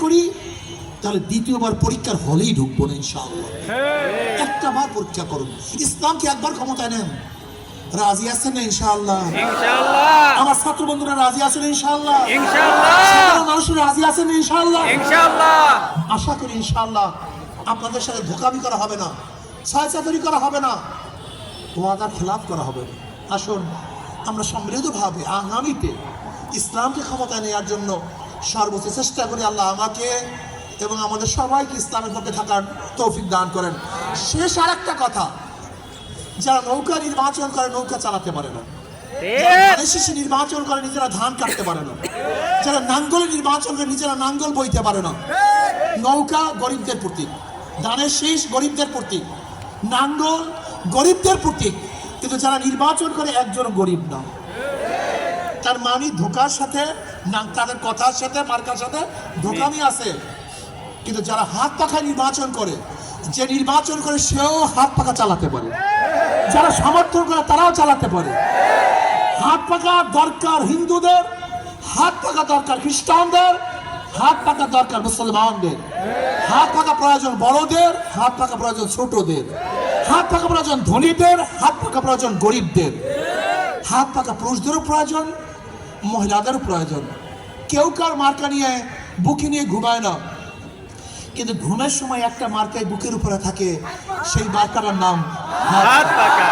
করি তাহলে দ্বিতীয়বার পরীক্ষার হলেই ঢুকবো না ইনশাআল্লাহ। একটা বার পরীক্ষা করুন, ইসলামকে একবার ক্ষমতায় নেন। রাজি আছেন না ইনশাআল্লাহ? ইনশাআল্লাহ। আমার ছাত্র বন্ধুরা রাজি আছেন ইনশাআল্লাহ? ইনশাআল্লাহ। সাধারণ মানুষরা রাজি আছেন ইনশাআল্লাহ? ইনশাআল্লাহ। আশা করি ইনশাআল্লাহ আপনাদের সাথে ধোঁকামি করা হবে না, ছায়াচাতুরি করা হবে না, ওয়াদার খেলাফ করা হবে না। আসুন আমরা সম্মিলিতভাবে আগামীতে ইসলামকে ক্ষমতায় নেওয়ার জন্য সর্বোচ্চ চেষ্টা করি। আল্লাহ আমাকে এবং আমাদের সবাইকে ইসলামের পক্ষে থাকার তৌফিক দান করেন। শেষ আর একটা কথা, যারা নৌকা নির্বাচন করে নৌকা চালাতে পারে না, যারা শিশু নির্বাচন করে নিজেরা ধান কাটতে পারে না, যারা নাঙ্গল নির্বাচন করে নিজেরা নাঙ্গল বইতে পারে না। নৌকা গরিবদের প্রতীক, ধানের শীষ গরিবদের প্রতীক, নাঙ্গল গরিবদের প্রতীক, কিন্তু যারা নির্বাচন করে একজন গরিব না। তার মানে ধোকার সাথে, তাদের কথার সাথে, মার্কার সাথে ধোকামি আছে। কিন্তু যারা হাত পাখা নির্বাচন করে, যে নির্বাচন করে সেও হাত পাখা চালাতে পারে, যারা সমর্থন করে তারাও চালাতে পারে। হাত পাখা দরকার হিন্দুদের, হাত পাখা দরকার খ্রিস্টানদের, হাত পাখা দরকার মুসলমানদের, হাত পাখা প্রয়োজন বড়দের, হাত পাখা প্রয়োজন ছোটদের, হাত পাখা প্রয়োজন ধনীদের, হাত পাখা প্রয়োজন গরিবদের, হাত পাখা পুরুষদেরও প্রয়োজন, মহিলাদেরও প্রয়োজন। কেউ কার মার্কা নিয়ে বুকে নিয়ে ঘুমায় না, কিন্তু ঘুমের সময় একটা মার্কায় বুকের উপরে থাকে, সেই মার্কাটার নাম হাত পাখা।